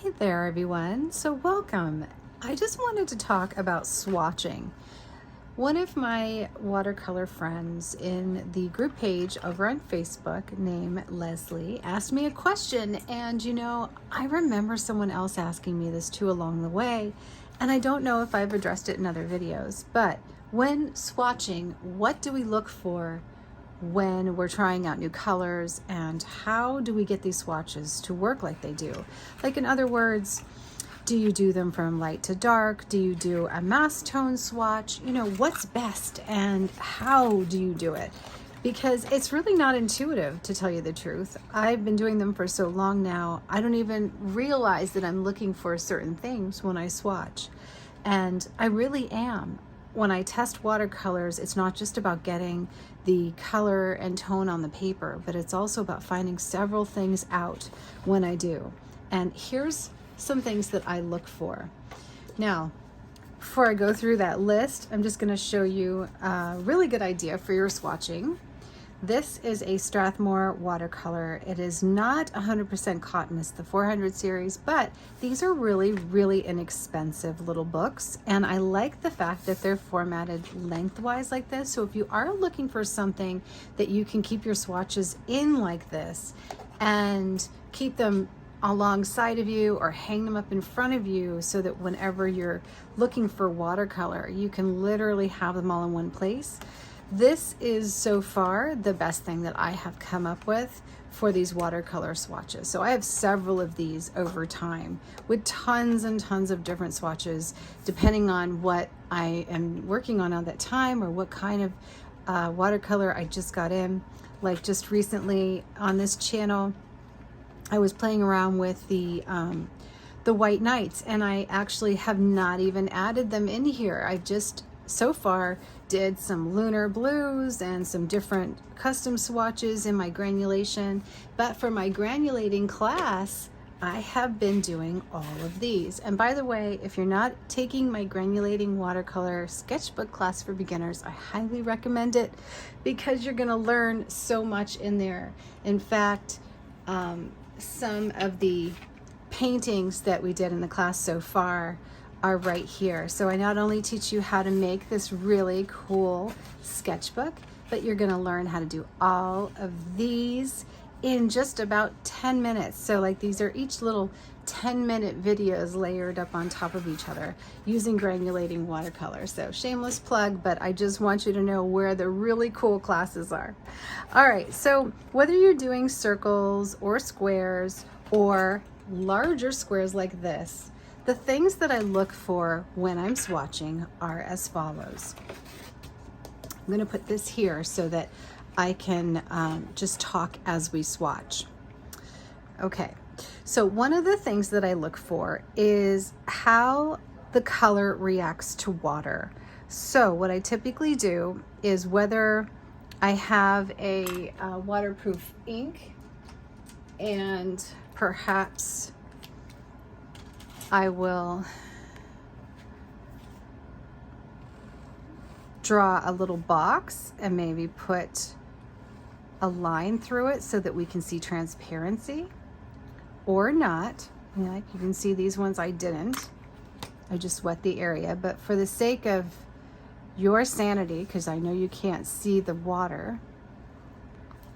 Hey there everyone, so welcome. I just wanted to talk about swatching. One of my watercolor friends in the group page over on Facebook named Leslie asked me a question, and I remember someone else asking me this too along the way, and I don't know if I've addressed it in other videos, but when swatching, what do we look for when we're trying out new colors, and how do we get these swatches to work like they do? Like, in other words, do you do them from light to dark? Do you do a mass tone swatch? What's best and how do you do it? Because it's really not intuitive, to tell you the truth. I've been doing them for so long now, I don't even realize that I'm looking for certain things when I swatch. And I really am. When I test watercolors, it's not just about getting the color and tone on the paper, but it's also about finding several things out when I do. And here's some things that I look for. Now, before I go through that list, I'm just going to show you a really good idea for your swatching. This is a Strathmore watercolor. It is not 100% cotton, it's the 400 series, but these are really, really inexpensive little books. And I like the fact that they're formatted lengthwise like this. So if you are looking for something that you can keep your swatches in like this and keep them alongside of you or hang them up in front of you so that whenever you're looking for watercolor, you can literally have them all in one place. This is so far the best thing that I have come up with for these watercolor swatches. So I have several of these over time with tons and tons of different swatches, depending on what I am working on at that time or what kind of watercolor I just got in. Like just recently on this channel, I was playing around with the White Nights, and I actually have not even added them in here. I just so far did some lunar blues and some different custom swatches in my granulation, but for my granulating class I have been doing all of these. And by the way, if you're not taking my granulating watercolor sketchbook class for beginners, I highly recommend it because you're going to learn so much in there. In fact, some of the paintings that we did in the class so far are right here. So I not only teach you how to make this really cool sketchbook, but you're gonna learn how to do all of these in just about 10 minutes. So like these are each little 10-minute videos layered up on top of each other using granulating watercolor. So shameless plug, but I just want you to know where the really cool classes are. All right, so whether you're doing circles or squares or larger squares like this, the things that I look for when I'm swatching are as follows. I'm going to put this here so that I can just talk as we swatch. Okay, so one of the things that I look for is how the color reacts to water. So what I typically do is whether I have a waterproof ink, and perhaps I will draw a little box and maybe put a line through it so that we can see transparency, or not. Like you can see these ones I didn't. I just wet the area, but for the sake of your sanity, because I know you can't see the water,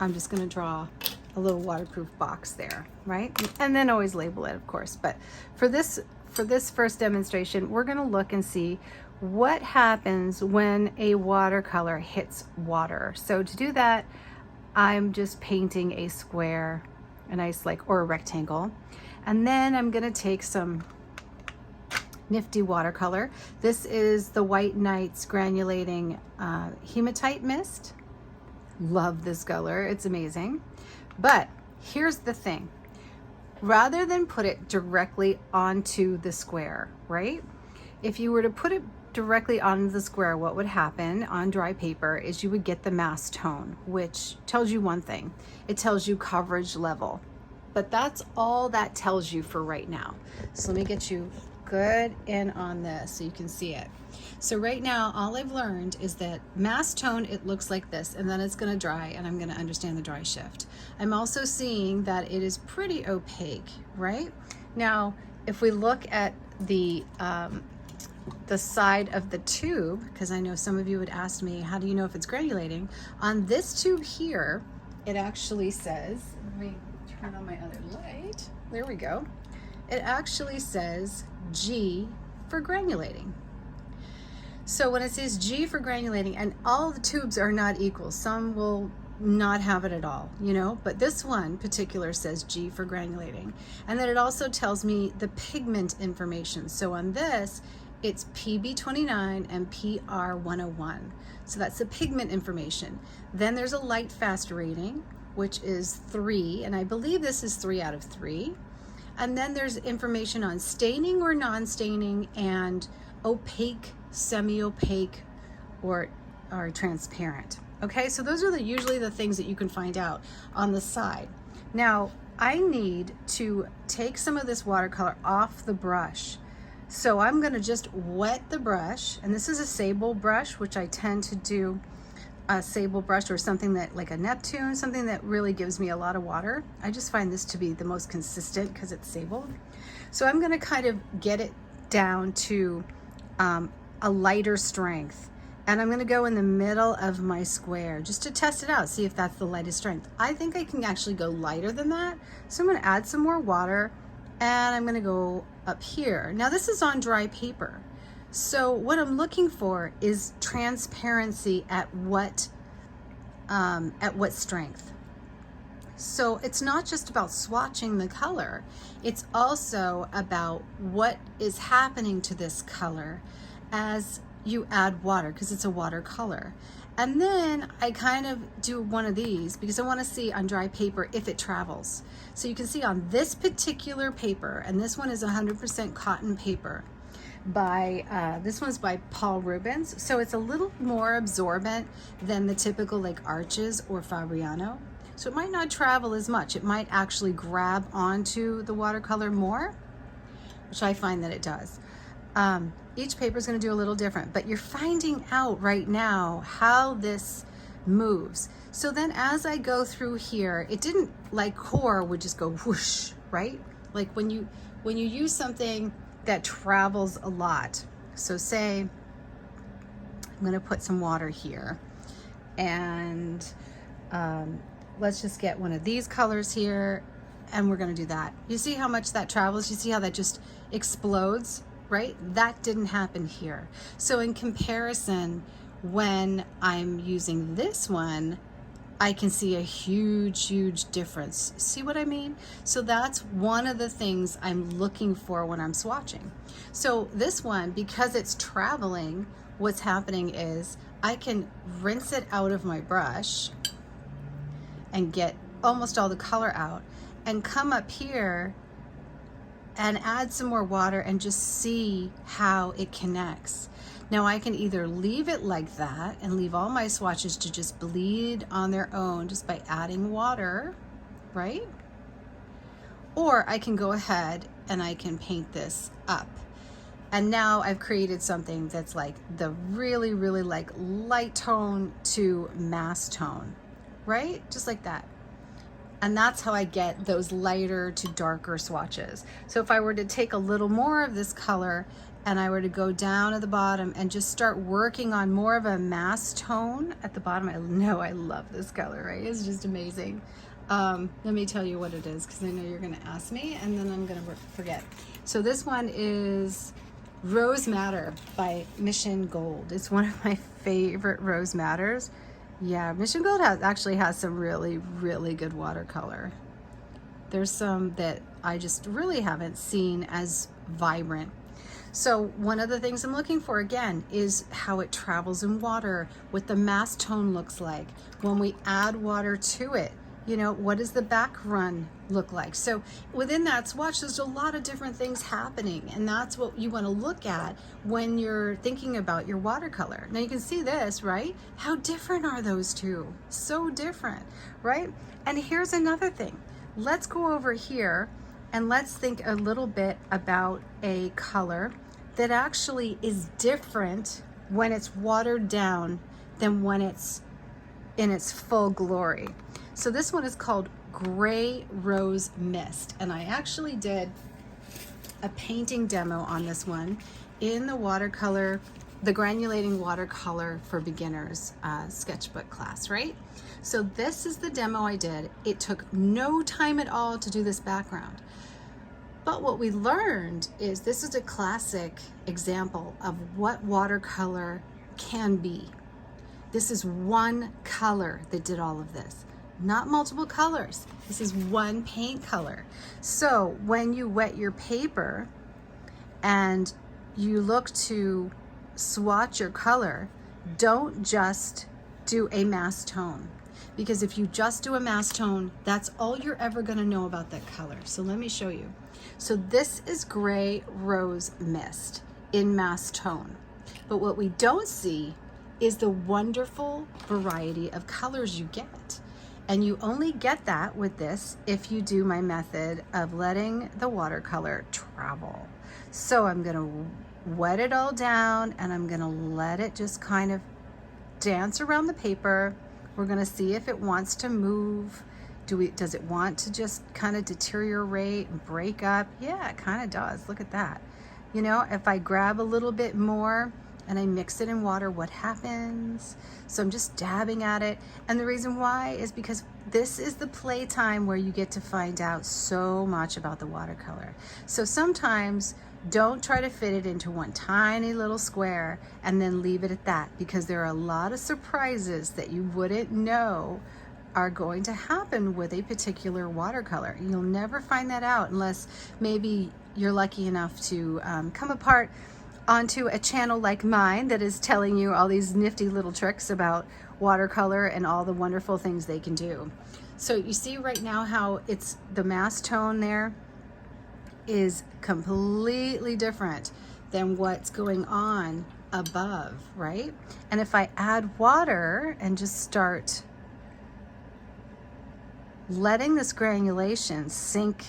I'm just going to draw a little waterproof box there, right? And then always label it, of course. But for this first demonstration, we're going to look and see what happens when a watercolor hits water. So to do that, I'm just painting a square, a nice or a rectangle, and then I'm going to take some nifty watercolor. This is the White Nights granulating hematite mist. Love this color, it's amazing. But here's the thing, rather than put it directly onto the square, right? If you were to put it directly onto the square, what would happen on dry paper is you would get the mass tone, which tells you one thing. It tells you coverage level, but that's all that tells you for right now. So let me get you good in on this so you can see it. So right now, all I've learned is that mass tone, it looks like this, and then it's going to dry, and I'm going to understand the dry shift. I'm also seeing that it is pretty opaque, right? Now, if we look at the side of the tube, because I know some of you would ask me, how do you know if it's granulating? On this tube here, it actually says, let me turn on my other light. There we go. It actually says G for granulating. So when it says G for granulating, and all the tubes are not equal, some will not have it at all, you know, but this one particular says G for granulating. And then it also tells me the pigment information. So on this, it's PB29 and PR101. So that's the pigment information. Then there's a light fast rating, which is 3, and I believe this is 3 out of 3. And then there's information on staining or non-staining, and opaque, semi-opaque, or transparent. Okay, so those are usually the things that you can find out on the side. Now, I need to take some of this watercolor off the brush. So I'm gonna just wet the brush, and this is a sable brush, which I tend to do a sable brush or something that, like a Neptune, something that really gives me a lot of water. I just find this to be the most consistent because it's sable. So I'm gonna kind of get it down to a lighter strength. And I'm gonna go in the middle of my square just to test it out, see if that's the lightest strength. I think I can actually go lighter than that. So I'm gonna add some more water, and I'm gonna go up here. Now this is on dry paper. So what I'm looking for is transparency at what strength. So it's not just about swatching the color, it's also about what is happening to this color as you add water, because it's a watercolor. And then I kind of do one of these because I want to see on dry paper if it travels. So you can see on this particular paper, and this one is 100% cotton paper by, this one's by Paul Rubens. So it's a little more absorbent than the typical like Arches or Fabriano. So it might not travel as much. It might actually grab onto the watercolor more, which I find that it does. Each paper is going to do a little different, but you're finding out right now how this moves. So then as I go through here, it didn't, like core would just go whoosh, right? Like when you use something that travels a lot. So say I'm going to put some water here, and let's just get one of these colors here, and we're going to do that. You see how much that travels? You see how that just explodes? Right? That didn't happen here. So in comparison, when I'm using this one, I can see a huge, huge difference. See what I mean? So that's one of the things I'm looking for when I'm swatching. So this one, because it's traveling, what's happening is I can rinse it out of my brush and get almost all the color out, and come up here and add some more water and just see how it connects. Now I can either leave it like that and leave all my swatches to just bleed on their own just by adding water, right? Or I can go ahead and I can paint this up. And now I've created something that's like the really, really like light tone to mass tone, right? Just like that. And that's how I get those lighter to darker swatches. So if I were to take a little more of this color and I were to go down at the bottom and just start working on more of a mass tone at the bottom, I know I love this color, right? It's just amazing. Let me tell you what it is, because I know you're gonna ask me and then I'm gonna forget. So this one is Rose Madder by Mission Gold. It's one of my favorite Rose Madders. Yeah, Mission Gold actually has some really, really good watercolor. There's some that I just really haven't seen as vibrant. So one of the things I'm looking for again is how it travels in water, what the mass tone looks like. When we add water to it, you know, what does the back run look like? So within that swatch, there's a lot of different things happening, and that's what you want to look at when you're thinking about your watercolor. Now you can see this, right? How different are those two? So different, right? And here's another thing. Let's go over here and let's think a little bit about a color that actually is different when it's watered down than when it's in its full glory. So this one is called Gray Rose Mist, and I actually did a painting demo on this one in the watercolor, the granulating watercolor for beginners sketchbook class, right? So this is the demo I did. It took no time at all to do this background. But what we learned is this is a classic example of what watercolor can be. This is one color that did all of this, not multiple colors. This is one paint color. So when you wet your paper and you look to swatch your color, don't just do a mass tone. Because if you just do a mass tone, that's all you're ever gonna know about that color. So let me show you. So this is Gray Rose Mist in mass tone. But what we don't see is the wonderful variety of colors you get. And you only get that with this if you do my method of letting the watercolor travel. So I'm gonna wet it all down and I'm gonna let it just kind of dance around the paper. We're gonna see if it wants to move. Does it want to just kind of deteriorate and break up? Yeah, it kind of does. Look at that. You know, if I grab a little bit more and I mix it in water, what happens? So I'm just dabbing at it. And the reason why is because this is the playtime where you get to find out so much about the watercolor. So sometimes don't try to fit it into one tiny little square and then leave it at that, because there are a lot of surprises that you wouldn't know are going to happen with a particular watercolor. You'll never find that out unless maybe you're lucky enough to come apart onto a channel like mine that is telling you all these nifty little tricks about watercolor and all the wonderful things they can do. So you see right now how it's the mass tone there is completely different than what's going on above, right? And if I add water and just start letting this granulation sink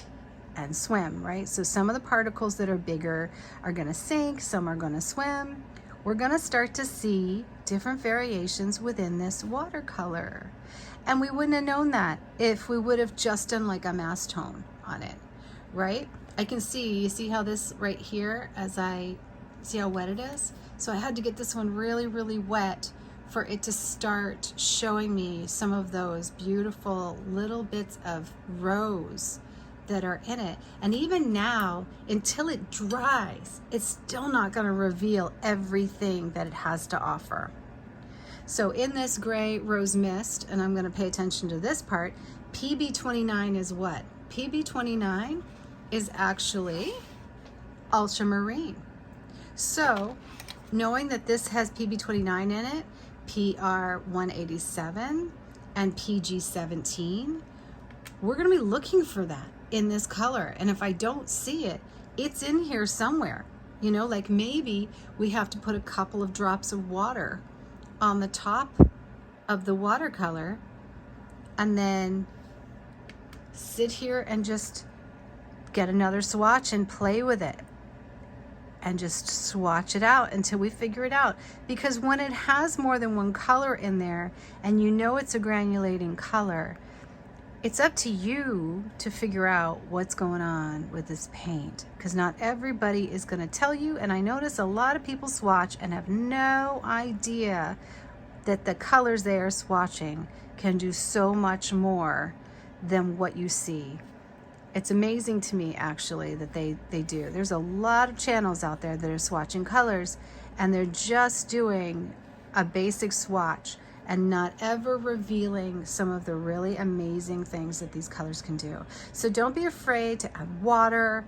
and swim, right? So some of the particles that are bigger are gonna sink, some are gonna swim. We're gonna start to see different variations within this watercolor. And we wouldn't have known that if we would have just done like a mass tone on it, right? I can see, you see how this right here, see how wet it is? So I had to get this one really, really wet for it to start showing me some of those beautiful little bits of rose that are in it. And even now, until it dries, it's still not gonna reveal everything that it has to offer. So in this Gray Rose Mist, and I'm gonna pay attention to this part, PB29 is what? PB29 is actually ultramarine. So knowing that this has PB29 in it, PR 187 and PG 17, we're gonna be looking for that in this color. And if I don't see it, it's in here somewhere. You know, like maybe we have to put a couple of drops of water on the top of the watercolor and then sit here and just get another swatch and play with it and just swatch it out until we figure it out. Because when it has more than one color in there and you know it's a granulating color, it's up to you to figure out what's going on with this paint, because not everybody is going to tell you. And I notice a lot of people swatch and have no idea that the colors they are swatching can do so much more than what you see. It's amazing to me actually that they do. There's a lot of channels out there that are swatching colors and they're just doing a basic swatch and not ever revealing some of the really amazing things that these colors can do. So don't be afraid to add water,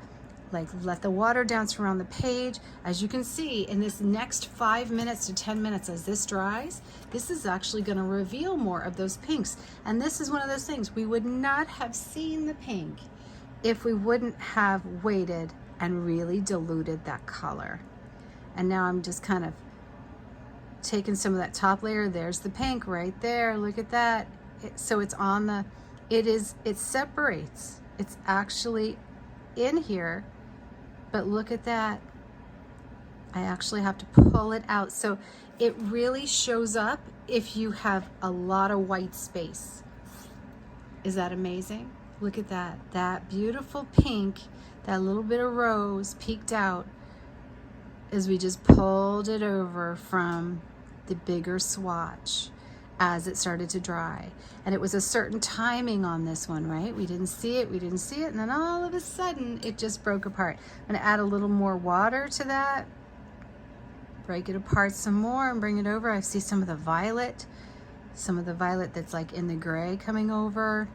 like let the water dance around the page. As you can see in this next 5 minutes to 10 minutes as this dries, this is actually gonna reveal more of those pinks. And this is one of those things, we would not have seen the pink if we wouldn't have waited and really diluted that color. And now I'm just kind of taking some of that top layer. There's the pink right there, look at that. So it's on the, it separates. It's actually in here, but look at that. I actually have to pull it out. So it really shows up if you have a lot of white space. Is that amazing? Look at that. That beautiful pink, that little bit of rose peeked out as we just pulled it over from the bigger swatch as it started to dry. And it was a certain timing on this one, right? We didn't see it, and then all of a sudden it just broke apart. I'm gonna add a little more water to that, break it apart some more and bring it over. I see some of the violet that's like in the gray coming over.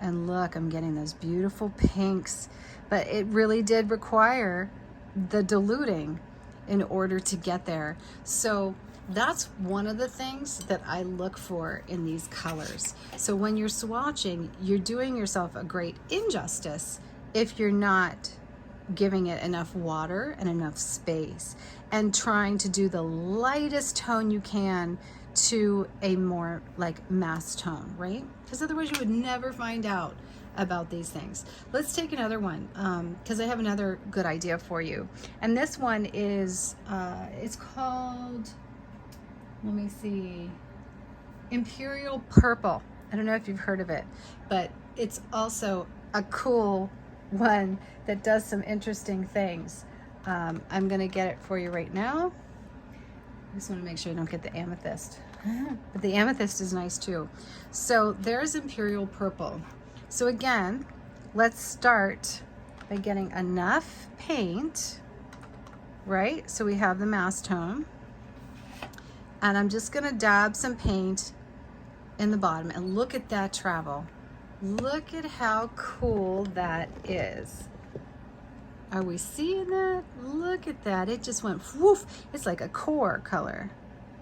And look, I'm getting those beautiful pinks, but it really did require the diluting in order to get there. So that's one of the things that I look for in these colors. So when you're swatching, you're doing yourself a great injustice if you're not giving it enough water and enough space and trying to do the lightest tone you can to a more like mass tone, right? Because otherwise you would never find out about these things. Let's take another one because I have another good idea for you. And this one is, it's called, let me see, Imperial Purple. I don't know if you've heard of it, but it's also a cool one that does some interesting things. I'm gonna get it for you right now. I just want to make sure I don't get the amethyst. But the amethyst is nice too. So there's Imperial Purple. So again, let's start by getting enough paint, right? So we have the mass tone. And I'm just gonna dab some paint in the bottom and look at that travel. Look at how cool that is. Are we seeing that? Look at that. It just went woof. It's like a core color.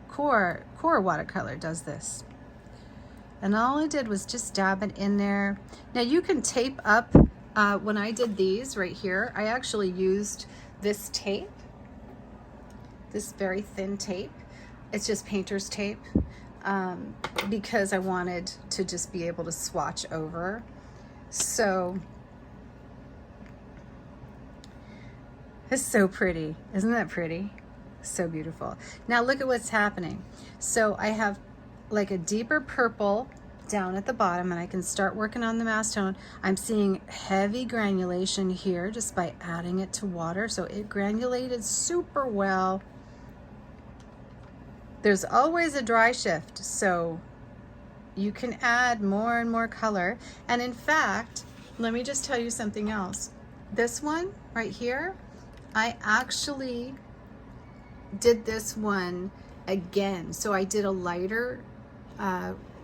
Core watercolor does this. And all I did was just dab it in there. Now you can tape up. When I did these right here, I actually used this tape, this very thin tape. It's just painter's tape because I wanted to just be able to swatch over. So it's so pretty. Isn't that pretty? So beautiful. Now look at what's happening. So I have like a deeper purple down at the bottom and I can start working on the mass tone. I'm seeing heavy granulation here just by adding it to water. So it granulated super well. There's always a dry shift, so you can add more and more color. And in fact, let me just tell you something else. This one right here, I actually did this one again. So I did a lighter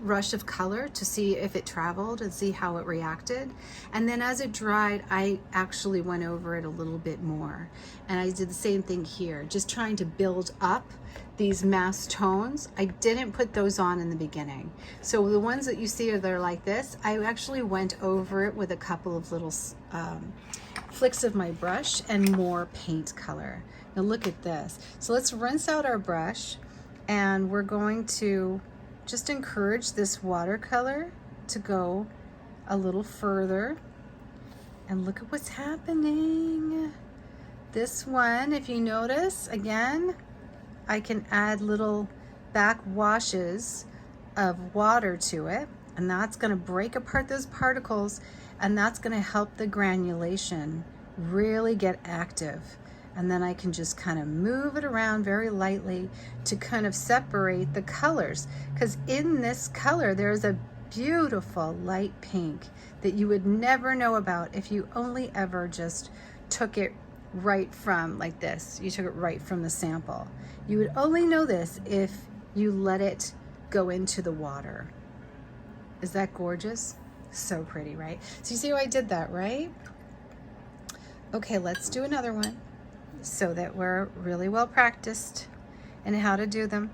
rush of color to see if it traveled and see how it reacted. And then as it dried, I actually went over it a little bit more. And I did the same thing here, just trying to build up these mass tones. I didn't put those on in the beginning. So the ones that you see that are like this, I actually went over it with a couple of little flicks of my brush and more paint color. Now look at this. So let's rinse out our brush and we're going to just encourage this watercolor to go a little further. And look at what's happening. This one, if you notice, again, I can add little back washes of water to it, and that's gonna break apart those particles, and that's gonna help the granulation really get active. And then I can just kind of move it around very lightly to kind of separate the colors. Because in this color, there's a beautiful light pink that you would never know about if you only ever just took it right from like this. You took it right from the sample. You would only know this if you let it go into the water. Is that gorgeous? So pretty, right? So you see how I did that, right? Okay, let's do another one so that we're really well practiced in how to do them.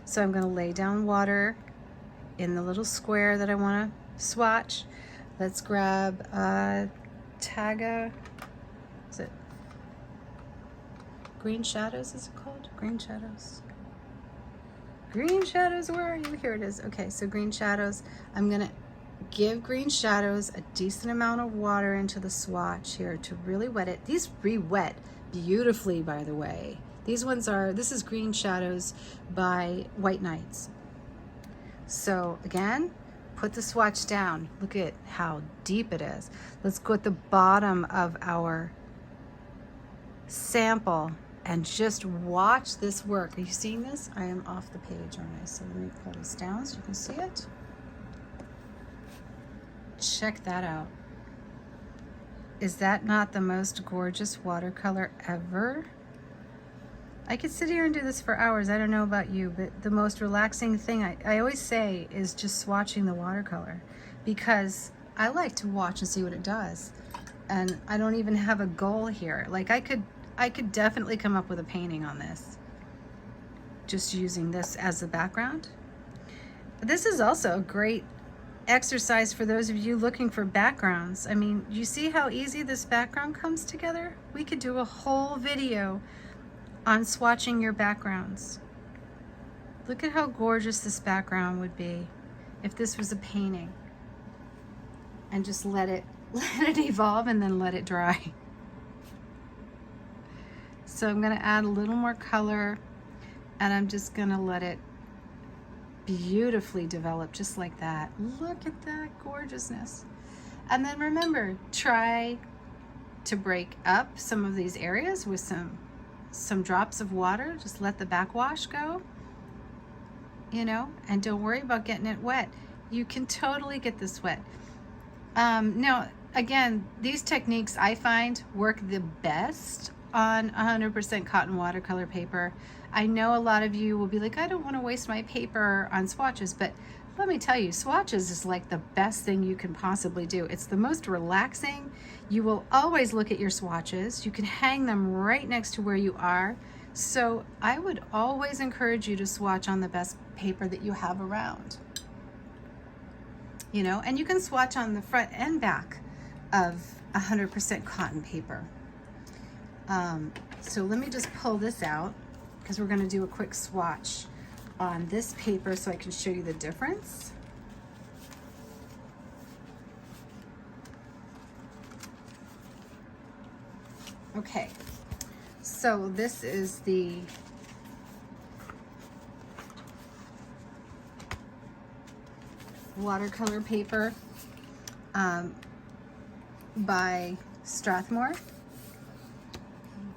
So I'm going to lay down water in the little square that I want to swatch. Let's grab Taga, is it Green Shadows, is it called? Green Shadows. Green Shadows, where are you? Here it is. Okay, so Green Shadows. I'm going to give Green Shadows a decent amount of water into the swatch here to really wet it. These re-wet beautifully, by the way. These ones are, this is Green Shadows by White Nights. So again, put the swatch down. Look at how deep it is. Let's go at the bottom of our sample and just watch this work. Are you seeing this? I am off the page, aren't I? So let me pull this down so you can see it. Check that out. Is that not the most gorgeous watercolor ever? I could sit here and do this for hours. I don't know about you, but the most relaxing thing I always say is just swatching the watercolor, because I like to watch and see what it does. And I don't even have a goal here. Like I could definitely come up with a painting on this, just using this as a background. This is also a great exercise for those of you looking for backgrounds. I mean, you see how easy this background comes together? We could do a whole video on swatching your backgrounds. Look at how gorgeous this background would be if this was a painting. And just let it evolve and then let it dry. So I'm going to add a little more color, and I'm just going to let it beautifully develop just like that. Look at that gorgeousness. And then remember, try to break up some of these areas with some drops of water. Just let the backwash go, you know, and don't worry about getting it wet. You can totally get this wet. Now, again, these techniques I find work the best on 100% cotton watercolor paper. I know a lot of you will be like, I don't want to waste my paper on swatches, but let me tell you, swatches is like the best thing you can possibly do. It's the most relaxing. You will always look at your swatches. You can hang them right next to where you are. So I would always encourage you to swatch on the best paper that you have around. You know, and you can swatch on the front and back of 100% cotton paper. So let me just pull this out, because we're going to do a quick swatch on this paper so I can show you the difference. Okay, so this is the watercolor paper by Strathmore.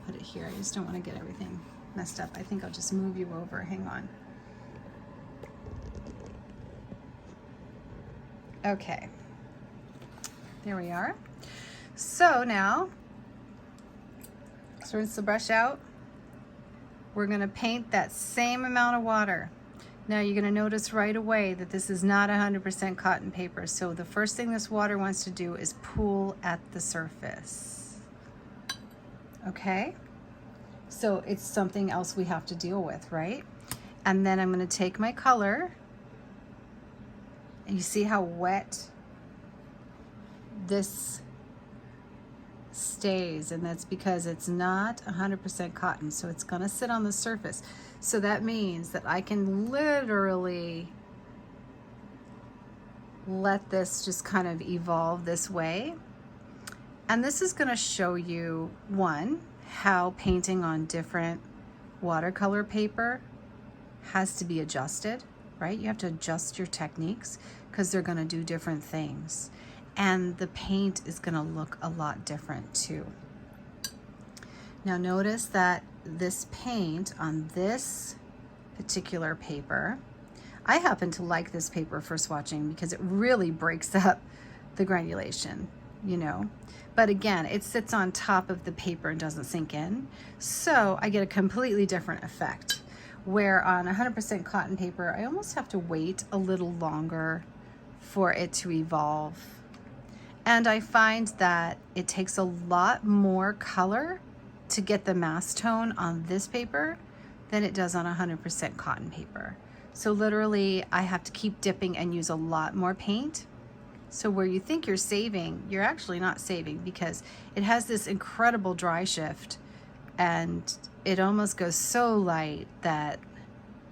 Put it here. I just don't want to get everything messed up. I think I'll just move you over. Hang on. Okay. There we are. So now, let's rinse the brush out. We're going to paint that same amount of water. Now you're going to notice right away that this is not 100% cotton paper. So the first thing this water wants to do is pool at the surface. Okay, so it's something else we have to deal with, right? And then I'm going to take my color, and you see how wet this stays, and that's because it's not 100% cotton, so it's going to sit on the surface. So that means that I can literally let this just kind of evolve this way. And this is going to show you, one, how painting on different watercolor paper has to be adjusted, right? You have to adjust your techniques because they're going to do different things. And the paint is going to look a lot different too. Now notice that this paint on this particular paper, I happen to like this paper for swatching because it really breaks up the granulation, you know. But again, it sits on top of the paper and doesn't sink in. So I get a completely different effect. Where on 100% cotton paper, I almost have to wait a little longer for it to evolve. And I find that it takes a lot more color to get the mass tone on this paper than it does on 100% cotton paper. So literally, I have to keep dipping and use a lot more paint. So where you think you're saving, you're actually not saving, because it has this incredible dry shift and it almost goes so light that,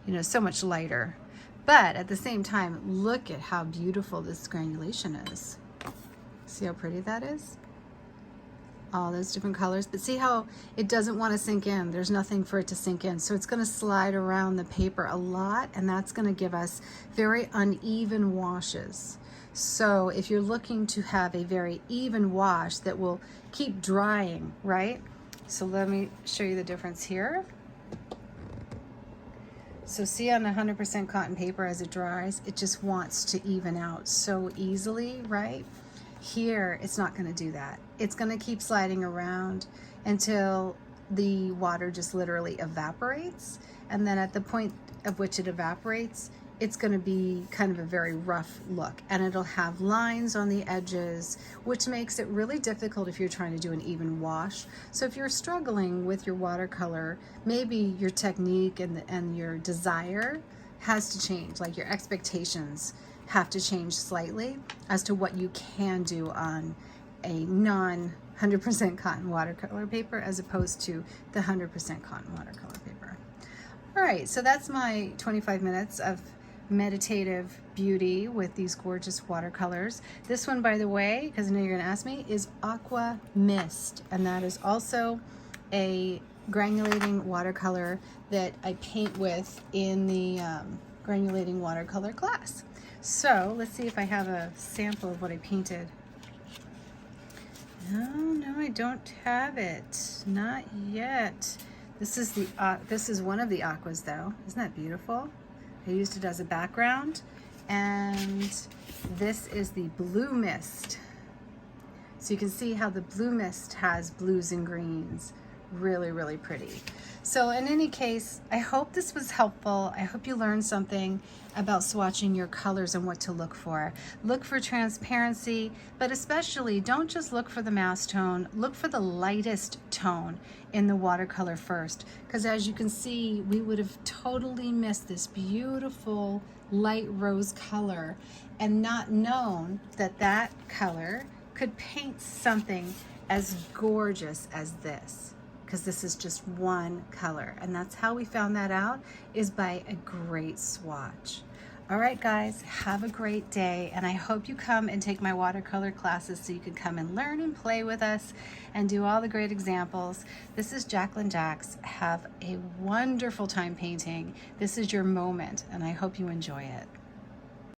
you know, so much lighter. But at the same time, look at how beautiful this granulation is. See how pretty that is? All those different colors, but see how it doesn't want to sink in. There's nothing for it to sink in. So it's going to slide around the paper a lot, and that's going to give us very uneven washes. So if you're looking to have a very even wash that will keep drying, right? So let me show you the difference here. So see on 100% cotton paper as it dries, it just wants to even out so easily, right? Here, it's not gonna do that. It's gonna keep sliding around until the water just literally evaporates. And then at the point of which it evaporates, it's going to be kind of a very rough look, and it'll have lines on the edges, which makes it really difficult if you're trying to do an even wash. So if you're struggling with your watercolor, maybe your technique and your desire has to change, like your expectations have to change slightly as to what you can do on a non 100% cotton watercolor paper as opposed to the 100% cotton watercolor paper. All right, so that's my 25 minutes of meditative beauty with these gorgeous watercolors. This one, by the way, because I know you're going to ask me, is Aqua Mist, and that is also a granulating watercolor that I paint with in the granulating watercolor class. So let's see if I have a sample of what I painted. No, I don't have it. Not yet. This is one of the aquas, though. Isn't that beautiful? I used it as a background, and this is the blue mist. So you can see how the blue mist has blues and greens. Really, really pretty. So in any case, I hope this was helpful. I hope you learned something about swatching your colors and what to look for. Look for transparency, but especially don't just look for the mass tone, look for the lightest tone in the watercolor first, because as you can see, we would have totally missed this beautiful light rose color and not known that that color could paint something as gorgeous as this, because this is just one color. And that's how we found that out, is by a great swatch. All right, guys, have a great day. And I hope you come and take my watercolor classes so you can come and learn and play with us and do all the great examples. This is Jacqueline Jax. Have a wonderful time painting. This is your moment, and I hope you enjoy it.